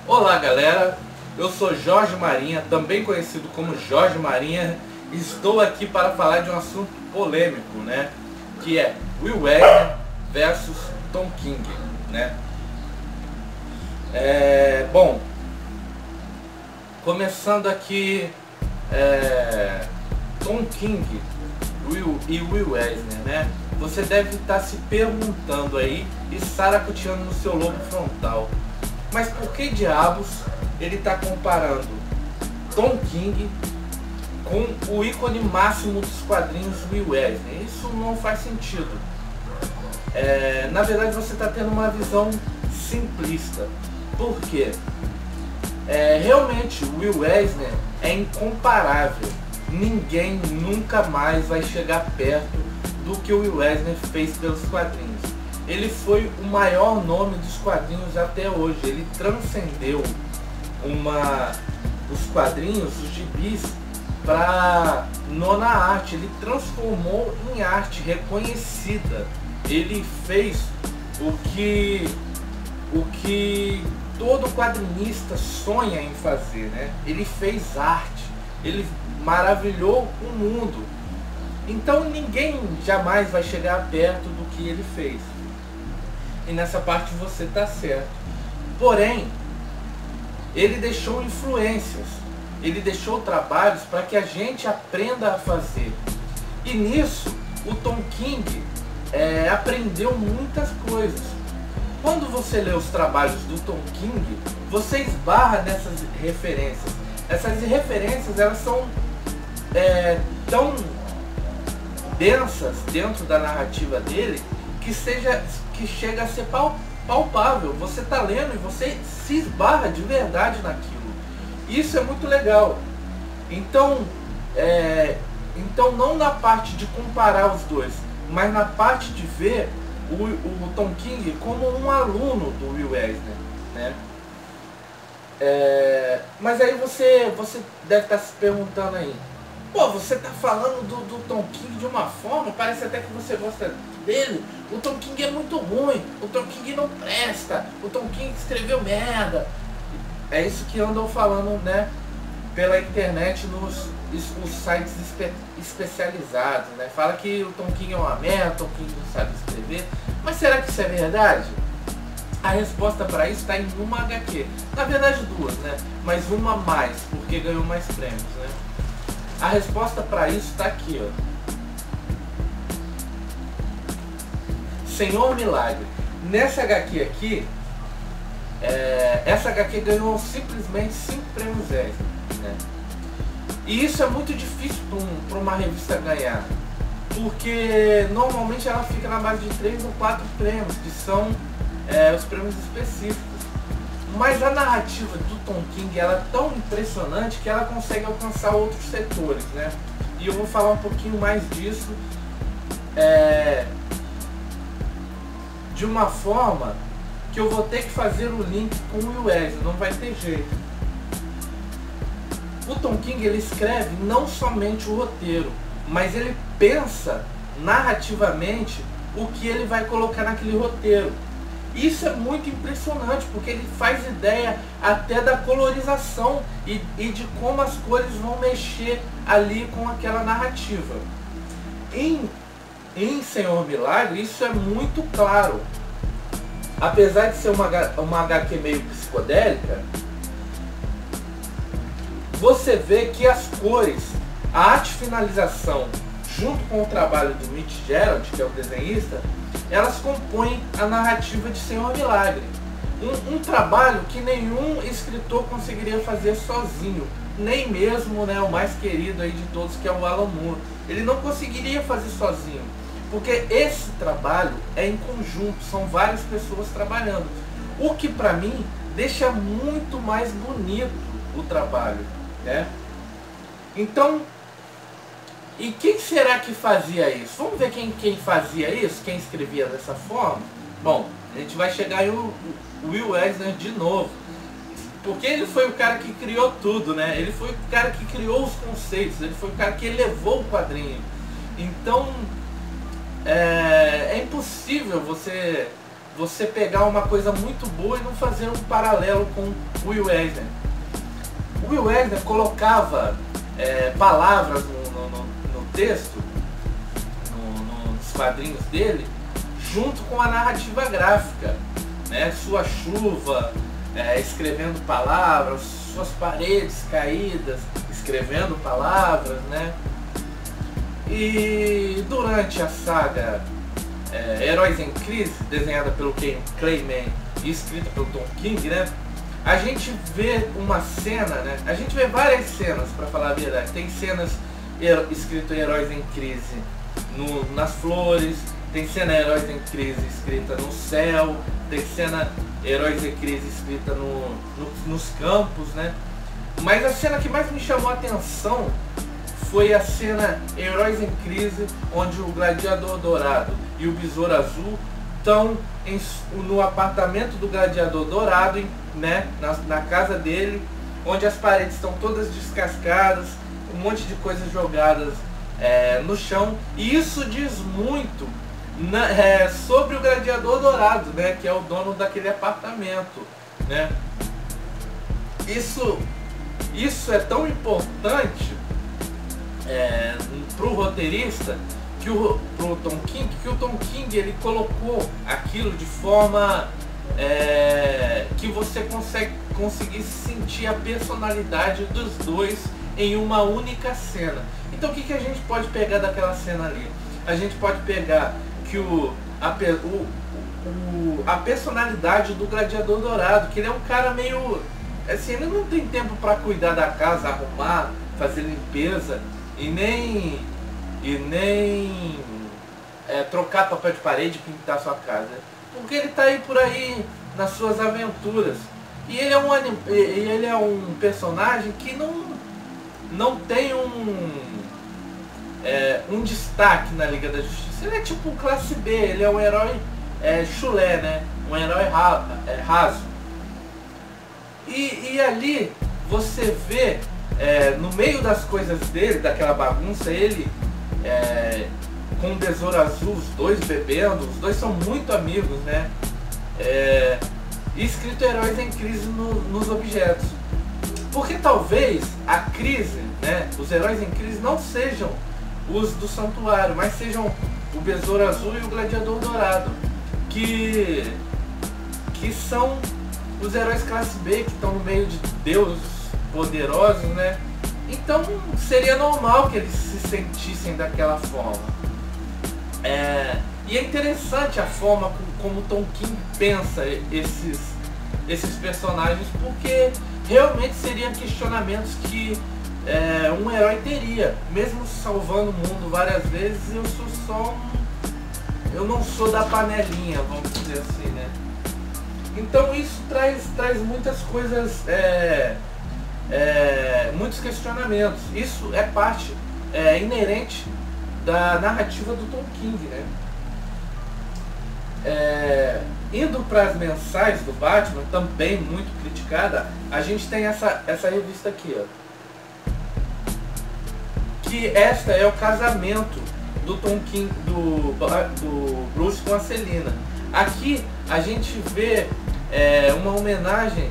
Olá galera, eu sou Jorge Marinha, também conhecido como Jorge Marinha. Estou aqui para falar de um assunto polêmico, né? Que é Will Eisner versus Tom King, né? Bom, começando aqui, Tom King e Will Eisner, né? Você deve estar se perguntando aí e saracoteando no seu lobo frontal. Mas por que diabos ele está comparando Tom King com o ícone máximo dos quadrinhos Will Eisner? Isso não faz sentido. Na verdade você está tendo uma visão simplista. Por quê? Realmente o Will Eisner é incomparável. Ninguém nunca mais vai chegar perto do que o Will Eisner fez pelos quadrinhos. Ele foi o maior nome dos quadrinhos até hoje. Ele transcendeu os quadrinhos, os gibis, para nona arte. Ele transformou em arte reconhecida. Ele fez o que todo quadrinista sonha em fazer, né? Ele fez arte. Ele maravilhou o mundo. Então ninguém jamais vai chegar perto do que ele fez. E nessa parte você está certo. Porém, ele deixou influências, ele deixou trabalhos para que a gente aprenda a fazer. E nisso, o Tom King aprendeu muitas coisas. Quando você lê os trabalhos do Tom King, você esbarra nessas referências. Essas referências, elas são tão densas dentro da narrativa dele que chega a ser palpável. Você está lendo e você se esbarra de verdade naquilo. Isso é muito legal. Então não na parte de comparar os dois, mas na parte de ver o Tom King como um aluno do Will Eisner, né? Mas aí você deve estar se perguntando aí, pô, você tá falando do Tom King de uma forma, parece até que você gosta dele. O Tom King é muito ruim, o Tom King não presta, o Tom King escreveu merda. É isso que andam falando, né, pela internet nos sites especializados, né? Fala que o Tom King é uma merda, o Tom King não sabe escrever. Mas será que isso é verdade? A resposta para isso está em uma HQ. Na verdade duas, né? Mas uma mais, porque ganhou mais prêmios, né? A resposta para isso está aqui, ó. Senhor Milagre. Nessa HQ aqui, essa HQ ganhou simplesmente 5 prêmios Eisner, né? E isso é muito difícil para uma revista ganhar, porque normalmente ela fica na base de 3 ou 4 prêmios, que são os prêmios específicos. Mas a narrativa do Tom King, ela é tão impressionante que ela consegue alcançar outros setores, né? E eu vou falar um pouquinho mais disso de uma forma que eu vou ter que fazer o link com o Will Eisner, não vai ter jeito. O Tom King, ele escreve não somente o roteiro, mas ele pensa narrativamente o que ele vai colocar naquele roteiro. Isso é muito impressionante, porque ele faz ideia até da colorização e de como as cores vão mexer ali com aquela narrativa. Em Senhor Milagre, isso é muito claro. Apesar de ser uma HQ meio psicodélica, você vê que as cores, a arte finalização, junto com o trabalho do Mitch Gerads, que é o desenhista, elas compõem a narrativa de Senhor Milagre. Um trabalho que nenhum escritor conseguiria fazer sozinho, nem mesmo, né, o mais querido aí de todos, que é o Alan Moore. Ele não conseguiria fazer sozinho, porque esse trabalho é em conjunto, são várias pessoas trabalhando, o que para mim deixa muito mais bonito o trabalho, né? Então, e quem será que fazia isso? Vamos ver quem fazia isso, quem escrevia dessa forma? Bom, a gente vai chegar em Will Eisner de novo, porque ele foi o cara que criou tudo, né? Ele foi o cara que criou os conceitos, ele foi o cara que elevou o quadrinho. Então, é impossível você você pegar uma coisa muito boa e não fazer um paralelo com o Will Eisner. O Will Eisner colocava palavras no texto, nos quadrinhos dele, junto com a narrativa gráfica, né? Sua chuva, escrevendo palavras, suas paredes caídas, escrevendo palavras, né? E durante a saga Heróis em Crise, desenhada pelo Clayman e escrita pelo Tom King, né? A gente vê uma cena, né? A gente vê várias cenas, para falar a verdade. Tem cenas escritas Heróis em Crise nas flores, tem cena Heróis em Crise escrita no céu, tem cena Heróis em Crise escrita nos campos, né? Mas a cena que mais me chamou a atenção foi a cena Heróis em Crise, onde o Gladiador Dourado e o Besouro Azul estão no apartamento do Gladiador Dourado, né, na casa dele, onde as paredes estão todas descascadas, um monte de coisas jogadas no chão. E isso diz muito sobre o Gladiador Dourado, né, que é o dono daquele apartamento, né? Isso é tão importante para o roteirista, pro Tom King, que o Tom King ele colocou aquilo de forma que você conseguir sentir a personalidade dos dois em uma única cena. Então o que a gente pode pegar daquela cena ali? A gente pode pegar que a personalidade do Gladiador Dourado, que ele é um cara meio assim, ele não tem tempo para cuidar da casa, arrumar, fazer limpeza e nem trocar papel de parede e pintar sua casa, porque ele tá aí por aí nas suas aventuras. E ele é um personagem que não tem um destaque na Liga da Justiça. Ele é tipo classe B, ele é um herói chulé, né? Um herói raso. E ali você vê, no meio das coisas dele, daquela bagunça, ele com o Besouro Azul, os dois bebendo, os dois são muito amigos, né? Escrito Heróis em Crise nos objetos. Porque talvez a crise, né, os Heróis em Crise não sejam os do Santuário, mas sejam o Besouro Azul e o Gladiador Dourado, que são os heróis classe B, que estão no meio de deuses poderosos, né? Então seria normal que eles se sentissem daquela forma. E é interessante a forma como Tom King pensa esses personagens, porque realmente seriam questionamentos que um herói teria. Mesmo salvando o mundo várias vezes, eu não sou da panelinha, vamos dizer assim, né? Então isso traz muitas coisas, muitos questionamentos. Isso é parte inerente da narrativa do Tom King, né? Indo para as mensais do Batman, também muito criticada, a gente tem essa revista aqui, ó. Que esta é o casamento do Tom King, do Bruce com a Selina. Aqui a gente vê uma homenagem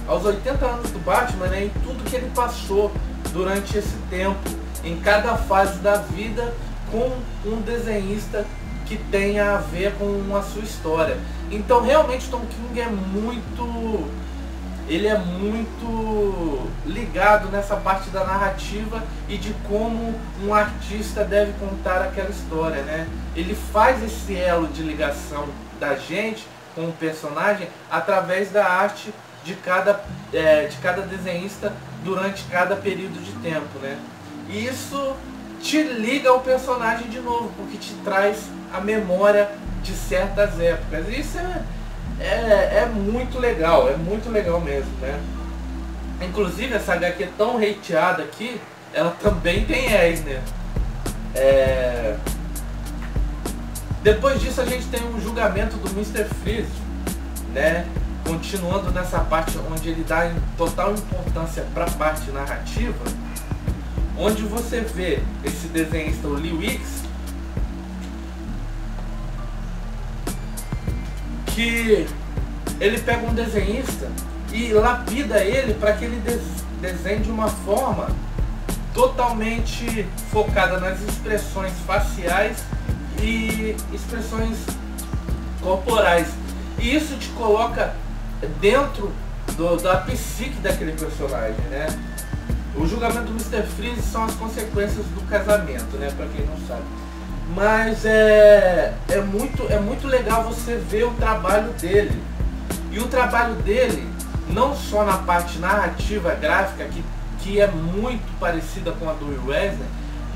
aos 80 anos do Batman, né, e tudo que ele passou durante esse tempo, em cada fase da vida, com um desenhista que tenha a ver com a sua história. Então realmente Tom King é muito ligado nessa parte da narrativa e de como um artista deve contar aquela história, né? Ele faz esse elo de ligação da gente com o personagem através da arte de cada desenhista durante cada período de tempo, né? E isso te liga ao personagem de novo, porque te traz a memória de certas épocas. E isso é muito legal mesmo, né? Inclusive essa HQ tão hateada aqui, ela também tem Eisner. Depois disso a gente tem um julgamento do Mr. Freeze, né? Continuando nessa parte onde ele dá total importância para a parte narrativa, onde você vê esse desenhista, o Lee Weeks, que ele pega um desenhista e lapida ele para que ele desenhe de uma forma totalmente focada nas expressões faciais e expressões corporais. E isso te coloca dentro da psique daquele personagem, né? O julgamento do Mr. Freeze são as consequências do casamento, né? Pra quem não sabe. Mas é muito legal você ver o trabalho dele. E o trabalho dele, não só na parte narrativa gráfica, que é muito parecida com a do Will Eisner,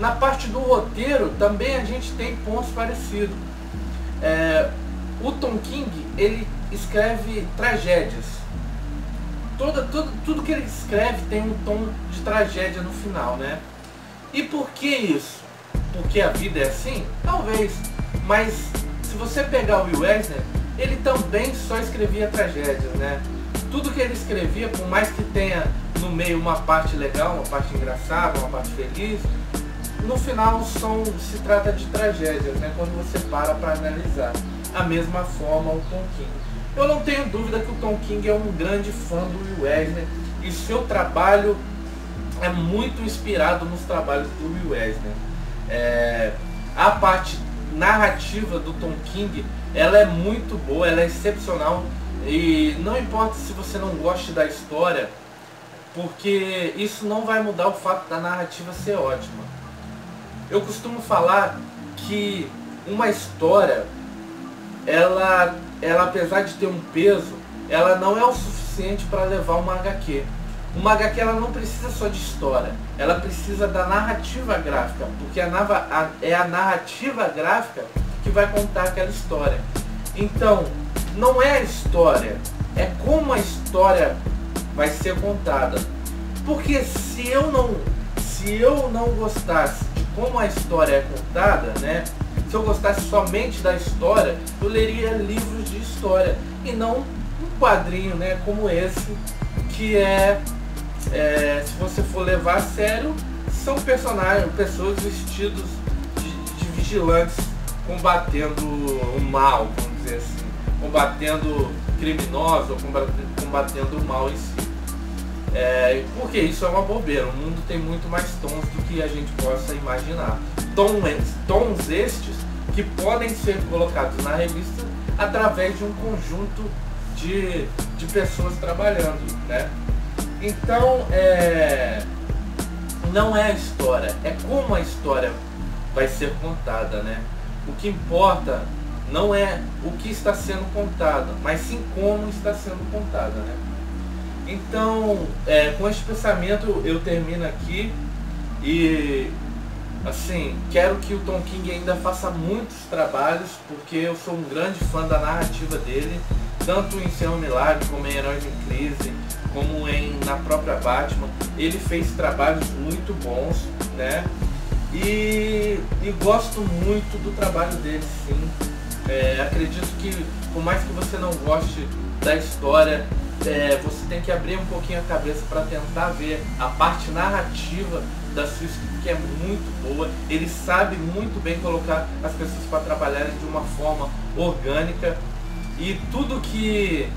na parte do roteiro também a gente tem pontos parecidos. O Tom King, ele escreve tragédias. Tudo que ele escreve tem um tom de tragédia no final, né? E por que isso? Porque a vida é assim? Talvez. Mas se você pegar o Will Eisner, ele também só escrevia tragédias, né? Tudo que ele escrevia, por mais que tenha no meio uma parte legal, uma parte engraçada, uma parte feliz, no final se trata de tragédias, né? Quando você para analisar. A mesma forma o Tom King. Eu não tenho dúvida que o Tom King é um grande fã do Will Eisner e seu trabalho é muito inspirado nos trabalhos do Will Eisner. A parte narrativa do Tom King, ela é muito boa, ela é excepcional, e não importa se você não goste da história, porque isso não vai mudar o fato da narrativa ser ótima. Eu costumo falar que uma história, ela apesar de ter um peso, ela não é o suficiente para levar uma HQ. Uma HQ ela não precisa só de história, ela precisa da narrativa gráfica, porque é a narrativa gráfica que vai contar aquela história. Então, não é a história, é como a história vai ser contada. Porque se eu não gostasse de como a história é contada, né? Se eu gostasse somente da história, eu leria livros de história e não um quadrinho, né, como esse, que se você for levar a sério, são pessoas vestidos de vigilantes combatendo o mal, vamos dizer assim, combatendo criminosos ou combatendo o mal em si. Porque isso é uma bobeira, o mundo tem muito mais tons do que a gente possa imaginar. Tons estes que podem ser colocados na revista através de um conjunto de pessoas trabalhando, né? Então, não é a história, é como a história vai ser contada, né? O que importa não é o que está sendo contado, mas sim como está sendo contada, né? Então, com este pensamento eu termino aqui e, assim, quero que o Tom King ainda faça muitos trabalhos, porque eu sou um grande fã da narrativa dele, tanto em Ser um Milagre, como em Heróis em Crise, como na própria Batman. Ele fez trabalhos muito bons, né? E gosto muito do trabalho dele, sim. Acredito que, por mais que você não goste da história, você tem que abrir um pouquinho a cabeça para tentar ver a parte narrativa da sua escrita, que é muito boa. Ele sabe muito bem colocar as pessoas para trabalharem de uma forma orgânica, e tudo que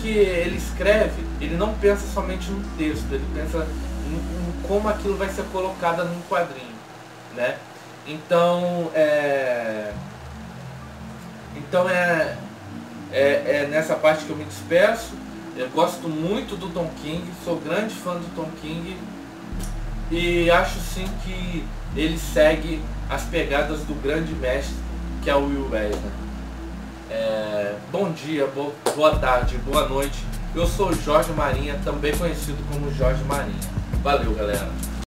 ele escreve, ele não pensa somente no texto, ele pensa em como aquilo vai ser colocado num quadrinho, né? Então é nessa parte que eu me despeço. Eu gosto muito do Tom King, sou grande fã do Tom King e acho sim que ele segue as pegadas do grande mestre que é o Will Eisner. Bom dia, boa tarde, boa noite. Eu sou Jorge Marinha, também conhecido como Jorge Marinha. Valeu, galera.